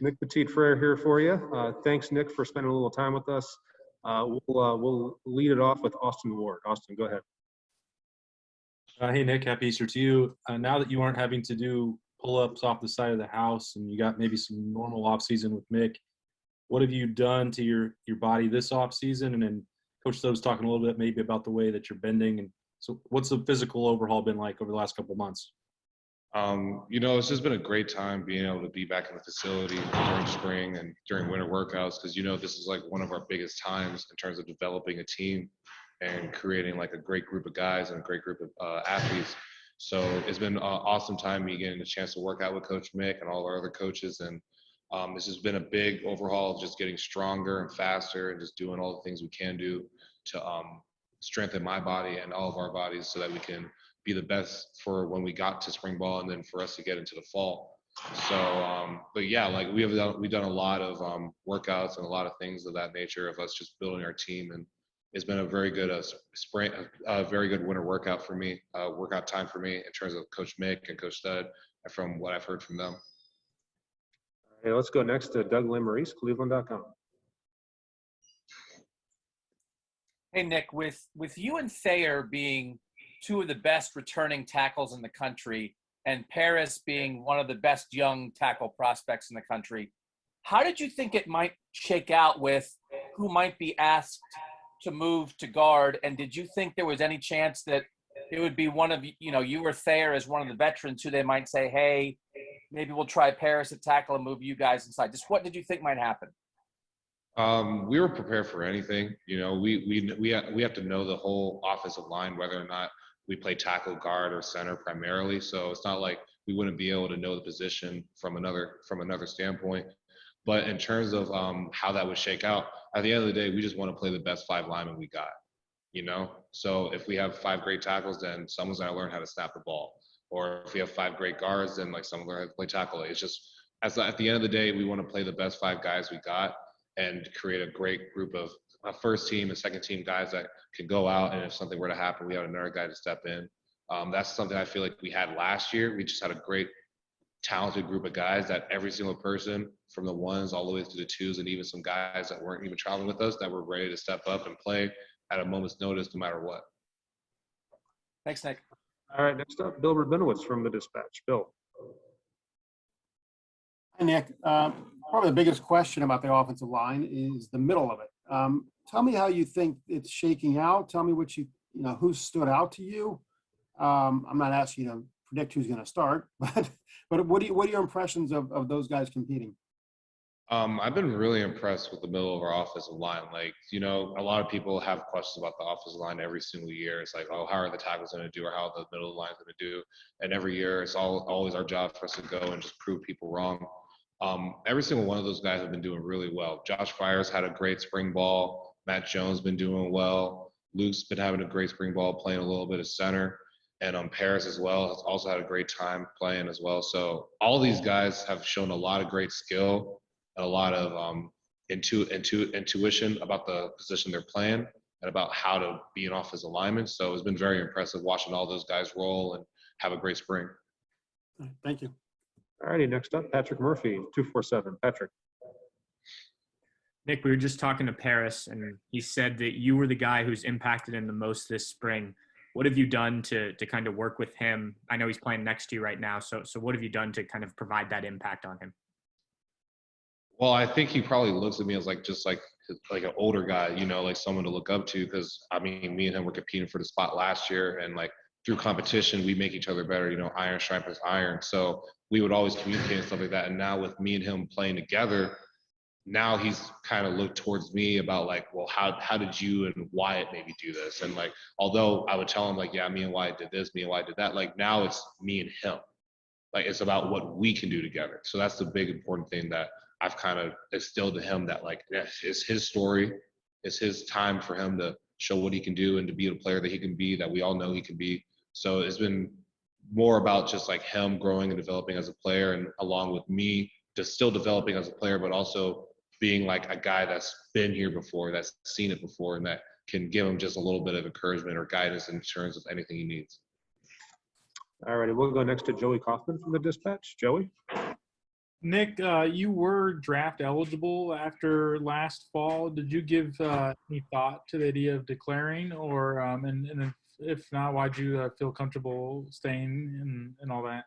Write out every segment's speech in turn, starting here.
Nick Petit-Frere here for you. Thanks, Nick, for spending a little time with us. We'll lead it off with Austin Ward. Austin, go ahead. Hey, Nick, happy Easter to you. Now that you aren't having to do pull-ups off the side of the house and you got maybe some normal off-season with Mick, what have you done to your body this off-season? And then Coach Stubbs talking a little bit maybe about the way that you're bending. And so what's the physical overhaul been like over the last couple of months? It's just been a great time being able to be back in the facility during spring and during winter workouts because, this is like one of our biggest times in terms of developing a team and creating like a great group of guys and a great group of athletes. So it's been an awesome time me getting a chance to work out with Coach Mick and all our other coaches. And this has been a big overhaul of just getting stronger and faster and just doing all the things we can do to strengthen my body and all of our bodies so that we can be the best for when we got to spring ball and then for us to get into the fall. So, but yeah, like we've done a lot of workouts and a lot of things of that nature of us just building our team, and it's been a very good very good winter workout for me, workout time for me in terms of Coach Mick and Coach Stud, from what I've heard from them. Hey, let's go next to Doug Lamarice, Cleveland.com. Hey, Nick, with you and Thayer being two of the best returning tackles in the country and Paris being one of the best young tackle prospects in the country, how did you think it might shake out with who might be asked to move to guard? And did you think there was any chance that it would be one of, you or Thayer as one of the veterans who they might say, hey, maybe we'll try Paris at tackle and move you guys inside? Just what did you think might happen? We were prepared for anything. We have to know the whole offensive line, whether or not we play tackle, guard, or center primarily. So it's not like we wouldn't be able to know the position from another standpoint. But in terms of how that would shake out, at the end of the day, we just want to play the best 5 linemen we got. So if we have 5 great tackles, then someone's got to learn how to snap the ball. Or if we have 5 great guards, then like someone learn how to play tackle. It's just at the end of the day, we want to play the best 5 guys we got and create a great group of a first team and second team guys that can go out, and if something were to happen, we have another guy to step in. That's something I feel like we had last year. We just had a great, talented group of guys that every single person from the 1s all the way to the 2s, and even some guys that weren't even traveling with us that were ready to step up and play at a moment's notice no matter what. Thanks, Nick. All right, next up, Bill Rabinowitz from the Dispatch. Bill. Hi, Nick. Probably the biggest question about the offensive line is the middle of it. Tell me how you think it's shaking out. Tell me what who stood out to you. I'm not asking you to predict who's going to start, but what are your impressions of those guys competing? I've been really impressed with the middle of our offensive line. Like, a lot of people have questions about the offensive line every single year. It's like, oh, how are the tackles going to do, or how the middle of the line is going to do? And every year, it's always our job for us to go and just prove people wrong. Every single one of those guys have been doing really well. Josh Fires had a great spring ball. Matt Jones been doing well. Luke's been having a great spring ball, playing a little bit of center. And Paris as well has also had a great time playing as well. So all these guys have shown a lot of great skill and a lot of intuition about the position they're playing and about how to be an offensive lineman. So it's been very impressive watching all those guys roll and have a great spring. Thank you. All righty, next up, Patrick Murphy, 247. Patrick. Nick, we were just talking to Paris, and he said that you were the guy who's impacted him the most this spring. What have you done to kind of work with him? I know he's playing next to you right now, so what have you done to kind of provide that impact on him? Well, I think he probably looks at me as like an older guy, like someone to look up to, because me and him were competing for the spot last year, and like through competition we make each other better. Iron sharpens iron. So we would always communicate and stuff like that. And now with me and him playing together, now he's kind of looked towards me about like, well, how did you and Wyatt maybe do this? And like, although I would tell him like, yeah, me and Wyatt did this, me and Wyatt did that. Like now it's me and him. Like it's about what we can do together. So that's the big important thing that I've kind of instilled to him, that like it's his story. It's his time for him to show what he can do and to be the player that he can be, that we all know he can be. So it's been more about just like him growing and developing as a player, and along with me just still developing as a player, but also being like a guy that's been here before, that's seen it before, and that can give him just a little bit of encouragement or guidance in terms of anything he needs. All righty, we'll go next to Joey Kaufman from the Dispatch. Joey? Nick, you were draft eligible after last fall. Did you give any thought to the idea of declaring, or and if not, why'd you feel comfortable staying and all that?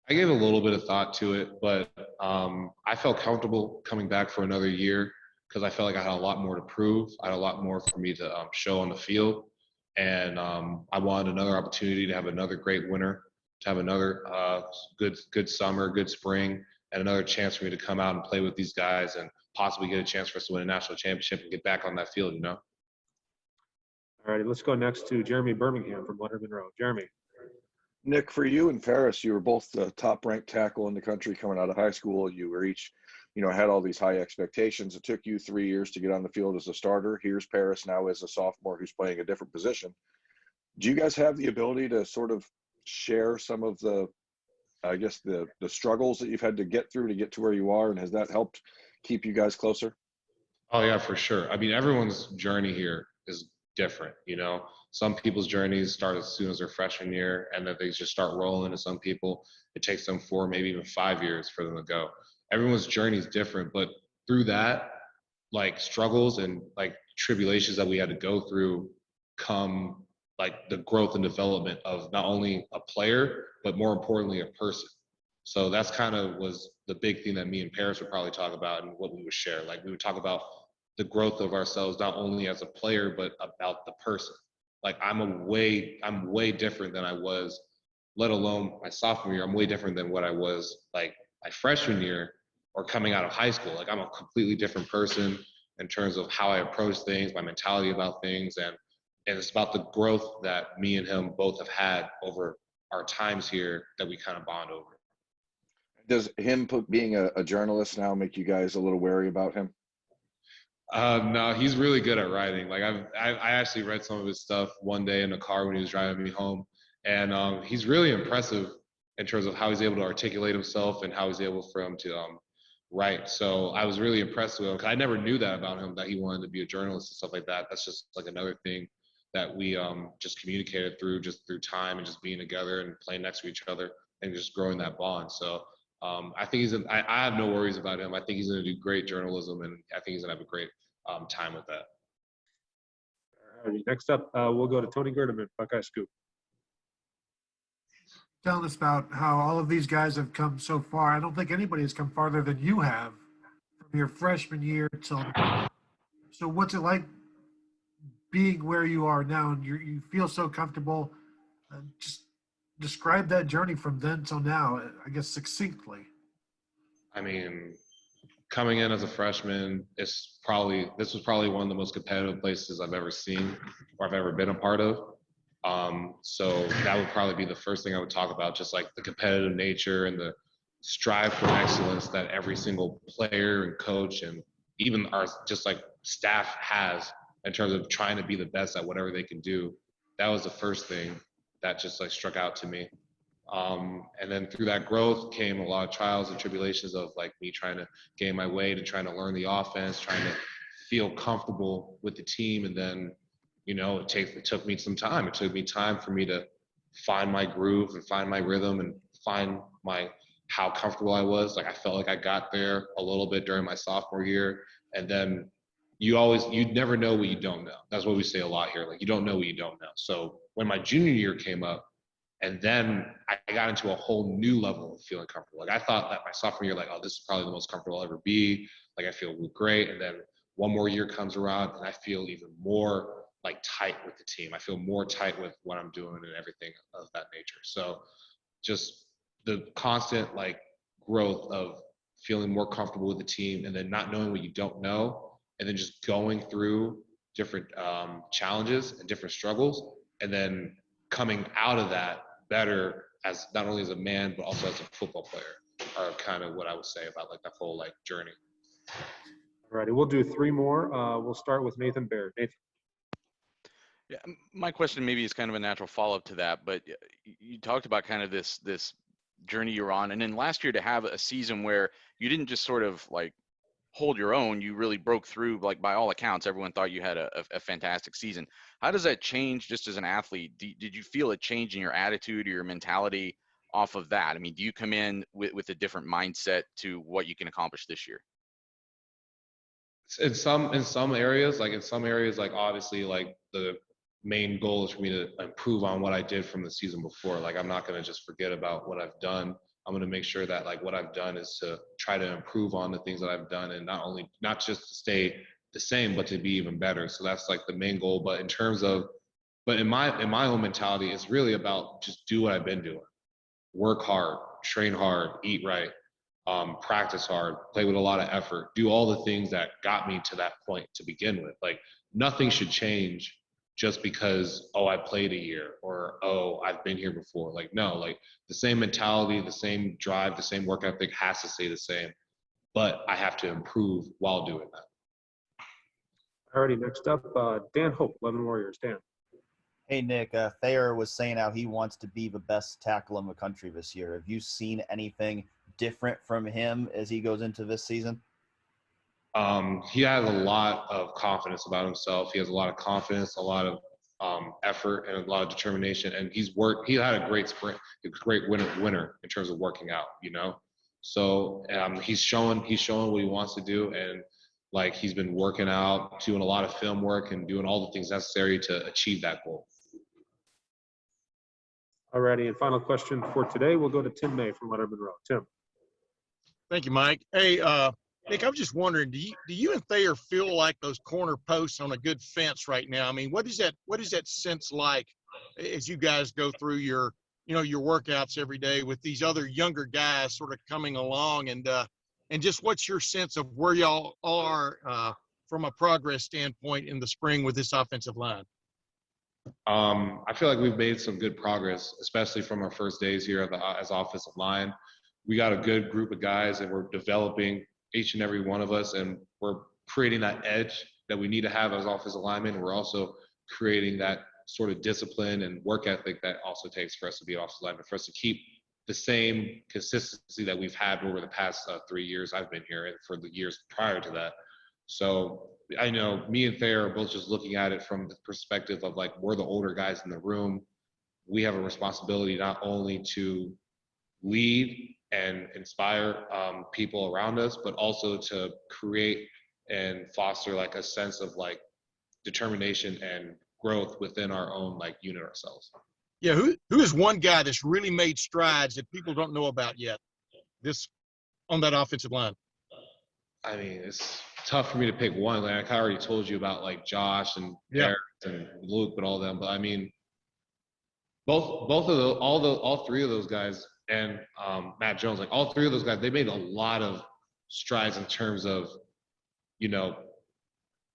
I gave a little bit of thought to it, but I felt comfortable coming back for another year because I felt like I had a lot more to prove. I had a lot more for me to show on the field, and I wanted another opportunity to have another great winter, to have another good summer, good spring, and another chance for me to come out and play with these guys and possibly get a chance for us to win a national championship and get back on that field. All righty, let's go next to Jeremy Birmingham from Letterman Road. Jeremy. Nick, for you and Ferris, you were both the top-ranked tackle in the country coming out of high school. You were each, had all these high expectations. It took you 3 years to get on the field as a starter. Here's Ferris now as a sophomore who's playing a different position. Do you guys have the ability to sort of share some of the struggles that you've had to get through to get to where you are, and has that helped keep you guys closer? Oh yeah, for sure. I mean, everyone's journey here is different. Some people's journeys start as soon as their freshman year, and then they just start rolling. And some people, it takes them 4, maybe even 5 years for them to go. Everyone's journey is different, but through that, like struggles and like tribulations that we had to go through, come like the growth and development of not only a player, but more importantly, a person. So that's kind of was the big thing that me and Paris would probably talk about and what we would share. Like we would talk about the growth of ourselves, not only as a player, but about the person. Like I'm way different than I was, let alone my sophomore year. I'm way different than what I was like my freshman year or coming out of high school. Like I'm a completely different person in terms of how I approach things, my mentality about things, and it's about the growth that me and him both have had over our times here that we kind of bond over. Does him being a journalist now make you guys a little wary about him? No, he's really good at writing. Like I actually read some of his stuff one day in the car when he was driving me home, and he's really impressive in terms of how he's able to articulate himself and how he's able for him to write. So I was really impressed with him because I never knew that about him, that he wanted to be a journalist and stuff like that. That's just like another thing that we just communicated through time and just being together and playing next to each other and just growing that bond. So I think I have no worries about him. I think he's going to do great journalism, and I think he's going to have a great time with that. All right, next up, we'll go to Tony Gerdeman, Buckeye Scoop. Telling us about how all of these guys have come so far. I don't think anybody has come farther than you have from your freshman year till now. So what's it like being where you are now, and you feel so comfortable? Just describe that journey from then till now, I guess, succinctly. I mean, coming in as a freshman, this was probably one of the most competitive places I've ever seen or I've ever been a part of. So that would probably be the first thing I would talk about, just like the competitive nature and the strive for excellence that every single player and coach and even our just like staff has in terms of trying to be the best at whatever they can do. That was the first thing that just like struck out to me. And then through that growth came a lot of trials and tribulations of like me trying to gain my way to trying to learn the offense, trying to feel comfortable with the team. And then, it took me some time. It took me time for me to find my groove and find my rhythm and find how comfortable I was. Like I felt like I got there a little bit during my sophomore year. And then you never know what you don't know. That's what we say a lot here. Like you don't know what you don't know. So when my junior year came up, and then I got into a whole new level of feeling comfortable. Like I thought that my sophomore year, like, oh, this is probably the most comfortable I'll ever be. Like I feel great. And then one more year comes around and I feel even more like tight with the team. I feel more tight with what I'm doing and everything of that nature. So just the constant like growth of feeling more comfortable with the team and then not knowing what you don't know and then just going through different challenges and different struggles and then coming out of that better as not only as a man but also as a football player are kind of what I would say about like that whole like journey. All righty, we'll do 3 more. We'll start with Nathan Baird. Nathan. Yeah, my question maybe is kind of a natural follow-up to that, but you talked about kind of this journey you're on, and then last year to have a season where you didn't just sort of like hold your own, you really broke through. Like by all accounts, everyone thought you had a fantastic season. How does that change just as an athlete? Did you feel a change in your attitude or your mentality off of that? I mean, do you come in with a different mindset to what you can accomplish this year? In some areas, like obviously like the main goal is for me to improve on what I did from the season before. Like I'm not going to just forget about what I've done. I'm going to make sure that like what I've done is to try to improve on the things that I've done, and not just to stay the same, but to be even better. So that's like the main goal. But in my own mentality, it's really about just do what I've been doing. Work hard, train hard, eat right, practice hard, play with a lot of effort, do all the things that got me to that point to begin with. Like nothing should change just because, I played a year, or, I've been here before. Like, no, like the same mentality, the same drive, the same work ethic has to stay the same, but I have to improve while doing that. Alrighty, next up, Dan Hope, 11 Warriors. Dan. Hey, Nick, Thayer was saying how he wants to be the best tackle in the country this year. Have you seen anything different from him as he goes into this season? He has a lot of confidence about himself. He has a lot of confidence, a lot of effort, and a lot of determination. And he had a great sprint, a great winner in terms of working out, So he's showing what he wants to do, and like he's been working out, doing a lot of film work, and doing all the things necessary to achieve that goal. Alrighty, and final question for today, we'll go to Tim May from Letterman Row. Tim. Thank you, Mike. Hey, Nick, I'm just wondering, do you and Thayer feel like those corner posts on a good fence right now? I mean, what is that sense like as you guys go through your workouts every day with these other younger guys sort of coming along, and just what's your sense of where y'all are from a progress standpoint in the spring with this offensive line? I feel like we've made some good progress, especially from our first days here as offensive line. We got a good group of guys, and we're developing each and every one of us, and we're creating that edge that we need to have as offensive linemen. And we're also creating that sort of discipline and work ethic that also takes for us to be offensive linemen, for us to keep the same consistency that we've had over the past 3 years I've been here, and for the years prior to that. So I know me and Thayer are both just looking at it from the perspective of like, we're the older guys in the room. We have a responsibility not only to lead and inspire people around us, but also to create and foster like a sense of like determination and growth within our own like unit ourselves. Yeah, who is one guy that's really made strides that people don't know about yet on that offensive line? I mean, it's tough for me to pick one. Like I already told you about like Josh and Eric and Luke, but all of them. But I mean, all three of those guys, and Matt Jones, like all three of those guys, they made a lot of strides in terms of,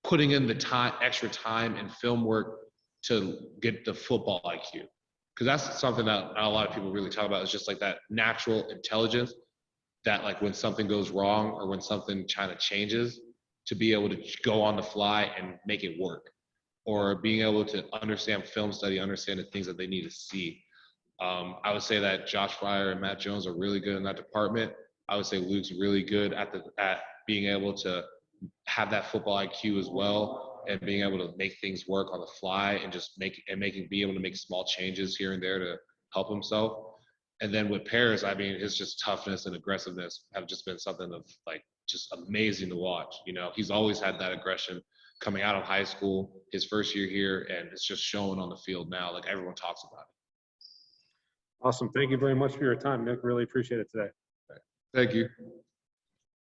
putting in the extra time and film work to get the football IQ. Because that's something that not a lot of people really talk about, is just like that natural intelligence that like when something goes wrong or when something kind of changes, to be able to go on the fly and make it work, or being able to understand film study, understand the things that they need to see. I would say that Josh Fryer and Matt Jones are really good in that department. I would say Luke's really good at being able to have that football IQ as well, and being able to make things work on the fly and just be able to make small changes here and there to help himself. And then with Paris, I mean, his just toughness and aggressiveness have just been something of like just amazing to watch. He's always had that aggression coming out of high school, his first year here, and it's just showing on the field now. Like everyone talks about it. Awesome. Thank you very much for your time, Nick. Really appreciate it today. Thank you.